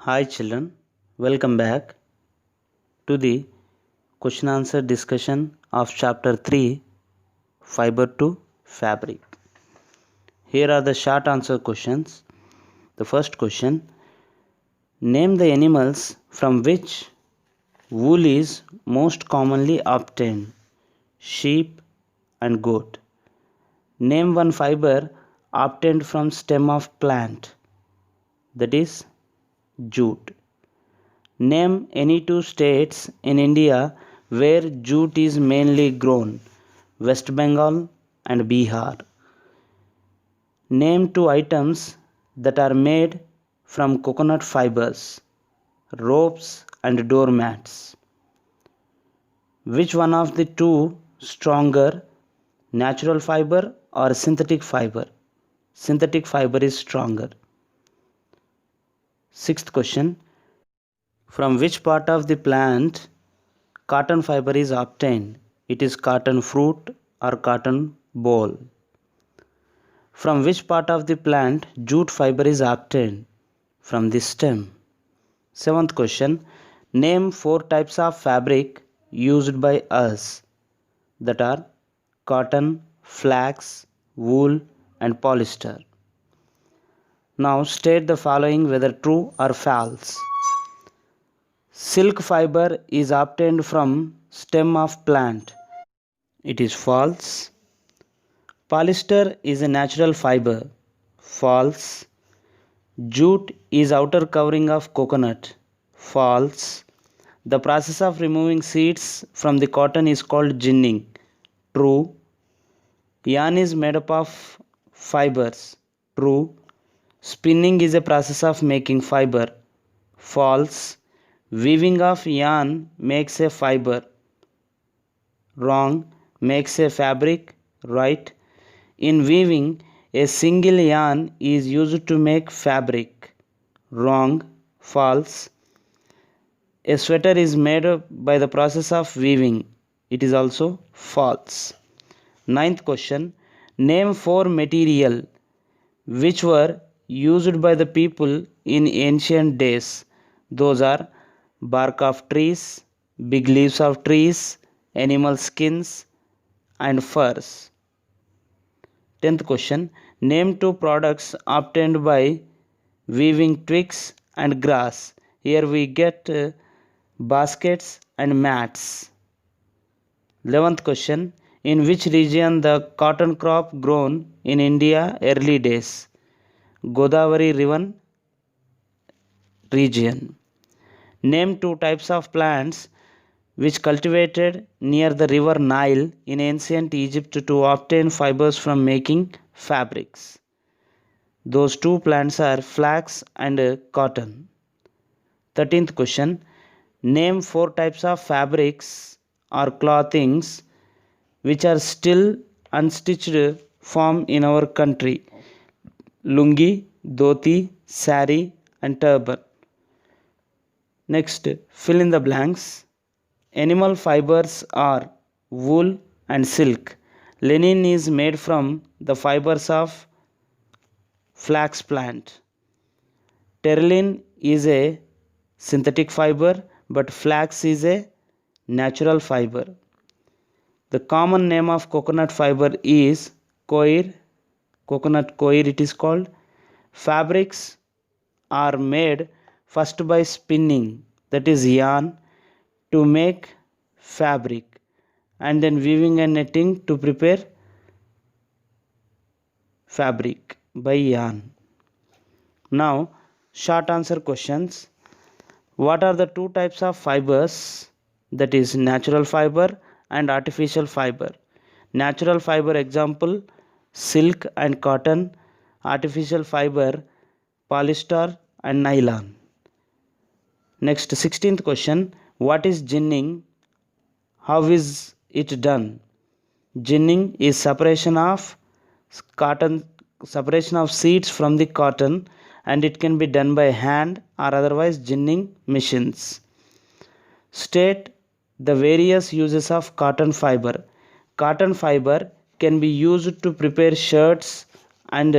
Hi children, welcome back to the question answer discussion of chapter 3 Fiber to Fabric. Here are the short answer questions. The first question: name the animals from which wool is most commonly obtained. Sheep and goat. Name one fiber obtained from stem of plant, that is jute. Name any two states in India where jute is mainly grown. West Bengal and Bihar. Name two items that are made from coconut fibers. Ropes and doormats. Which one of the two stronger, natural fiber or synthetic fiber? Synthetic fiber is stronger. Sixth question: from which part of the plant cotton fiber is obtained? It is cotton fruit or cotton ball. From which part of the plant jute fiber is obtained? From the stem. Seventh question: name four types of fabric used by us, that are cotton, flax, wool and polyester. Now state the following whether true or false. Silk fiber is obtained from stem of plant. It is false. Polyester is a natural fiber. False. Jute is outer covering of coconut. False. The process of removing seeds from the cotton is called ginning. True. Yarn is made up of fibers. True. Spinning is a process of making fiber. False. Weaving of yarn makes a fiber. Wrong. Makes a fabric. Right. In weaving, a single yarn is used to make fabric. Wrong. False. A sweater is made by the process of weaving. It is also false. Ninth question: name four material which were used by the people in ancient days. Those are bark of trees, big leaves of trees, animal skins and furs. 10th question: name two products obtained by weaving twigs and grass. Here we get baskets and mats. 11th question: in which region the cotton crop grown in India early days? Godavari River region. Name two types of plants which cultivated near the river Nile in ancient Egypt to obtain fibers from making fabrics. Those two plants are flax and cotton. 13th question: name four types of fabrics or clothings which are still unstitched form in our country. Lungi, dhoti, sari and turban. Next, fill in the blanks. Animal fibers are wool and silk. Linen is made from the fibers of flax plant. Terlin is a synthetic fiber, but flax is a natural fiber. The common name of coconut fiber is coir, coconut coir it is called. Fabrics are made first by spinning, that is yarn, to make fabric, and then weaving and netting to prepare fabric by yarn. Now short answer questions: what are the two types of fibers, that is natural fiber and artificial fiber? Natural fiber example silk and cotton, artificial fiber polyester and nylon. Next, 16th question: what is ginning? How is it done? Ginning is separation of seeds from the cotton, and it can be done by hand or otherwise ginning machines. State the various uses of cotton fiber. Cotton fiber can be used to prepare shirts and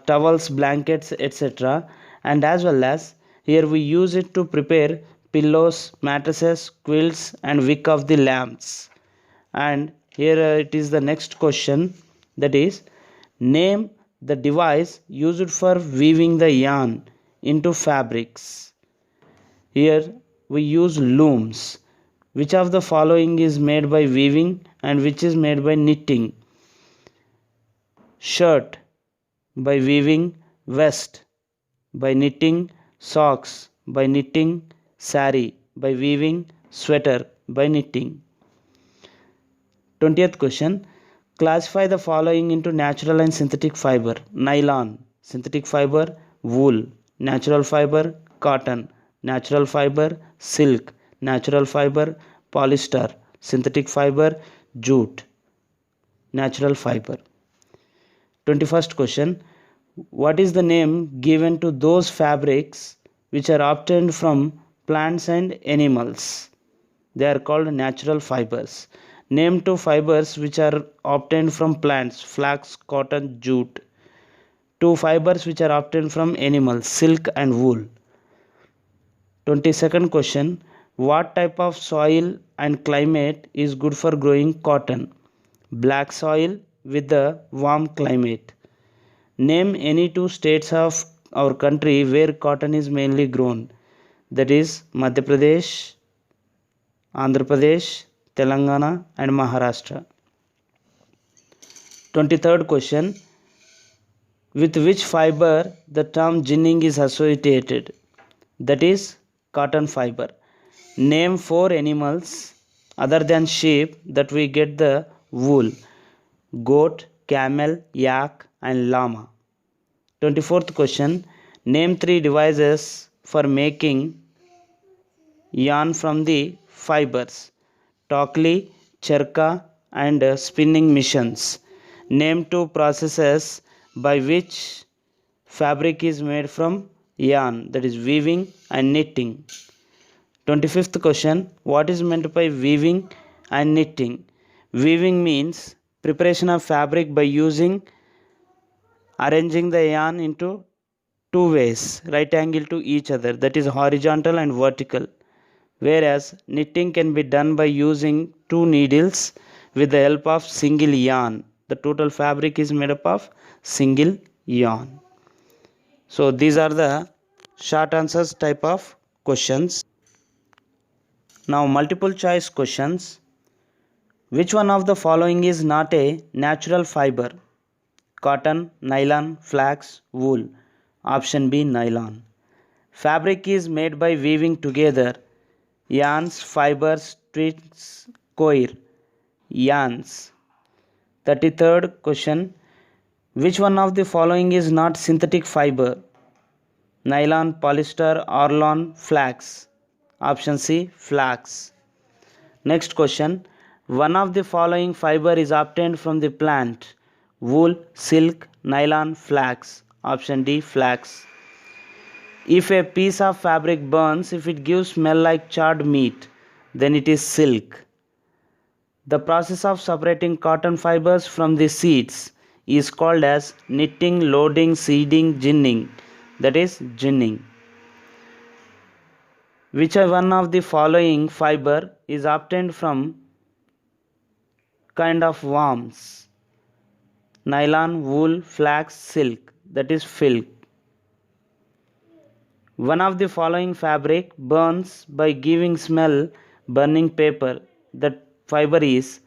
towels, blankets, etc., and as well as Here we use it to prepare pillows, mattresses, quilts and wick of the lamps. And here it is the next question, that is, name the device used for weaving the yarn into fabrics. Here we use looms. Which of the following is made by weaving and which is made by knitting? Shirt by weaving, vest by knitting, socks by knitting, sari by weaving, sweater by knitting. 20th question. Classify the following into natural and synthetic fiber. Nylon, synthetic fiber. Wool, natural fiber. Cotton, natural fiber. Silk, natural fiber. Polyester, synthetic fiber. Jute, natural fiber. 21st question. What is the name given to those fabrics which are obtained from plants and animals? They are called natural fibers. Name two fibers which are obtained from plants: flax, cotton, jute. Two fibers which are obtained from animals: silk and wool. 22nd question. What type of soil and climate is good for growing cotton? Black soil with a warm climate. Name any two states of our country where cotton is mainly grown. That is Madhya Pradesh, Andhra Pradesh, Telangana and Maharashtra. 23rd question. With which fiber the term ginning is associated? That is cotton fiber. Name four animals other than sheep that we get the wool. Goat, camel, yak and llama. 24th question. Name three devices for making yarn from the fibers: Tokli, Cherka and spinning machines. Name two processes by which fabric is made from yarn, that is weaving and knitting. 25th question. What is meant by weaving and knitting? Weaving means preparation of fabric by arranging the yarn into two ways, right angle to each other, that is horizontal and vertical. Whereas knitting can be done by using two needles with the help of single yarn. The total fabric is made up of single yarn. So these are the short answers type of questions. Now multiple choice questions. Which one of the following is not a natural fiber? Cotton, nylon, flax, wool. Option B, nylon. Fabric is made by weaving together yarns, fibers, twigs, coir. Yarns. 33rd question. Which one of the following is not synthetic fiber? Nylon, polyester, orlon, flax. Option C, flax. Next question. One of the following fiber is obtained from the plant: wool, silk, nylon, flax. Option D, flax. If a piece of fabric burns, if it gives smell like charred meat, then it is silk. The process of separating cotton fibers from the seeds is called as knitting, loading, seeding, ginning. That is ginning. Which one of the following fiber is obtained from kind of worms? Nylon, wool, flax, silk. That is filk. One of the following fabric burns by giving smell, burning paper. That fiber is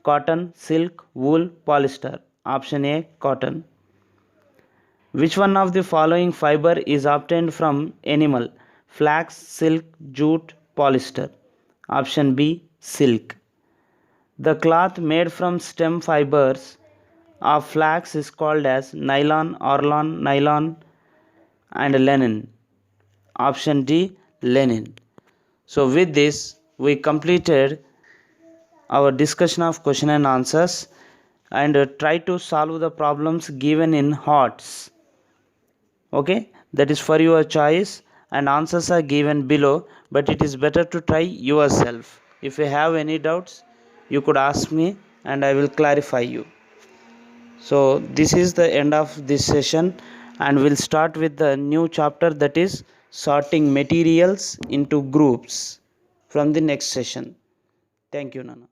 cotton, silk, wool, polyester. Option A, cotton. Which one of the following fiber is obtained from animal? Flax, silk, jute, polyester. Option B, silk. The cloth made from stem fibers of flax is called as nylon, orlon, nylon and linen. Option D, linen. So with this we completed our discussion of question and answers, and try to solve the problems given in HOTS. Okay, that is for your choice, and answers are given below, but it is better to try yourself. If you have any doubts, you could ask me and I will clarify you. So this is the end of this session, and we'll start with the new chapter, that is sorting materials into groups, from the next session. Thank you, Nana.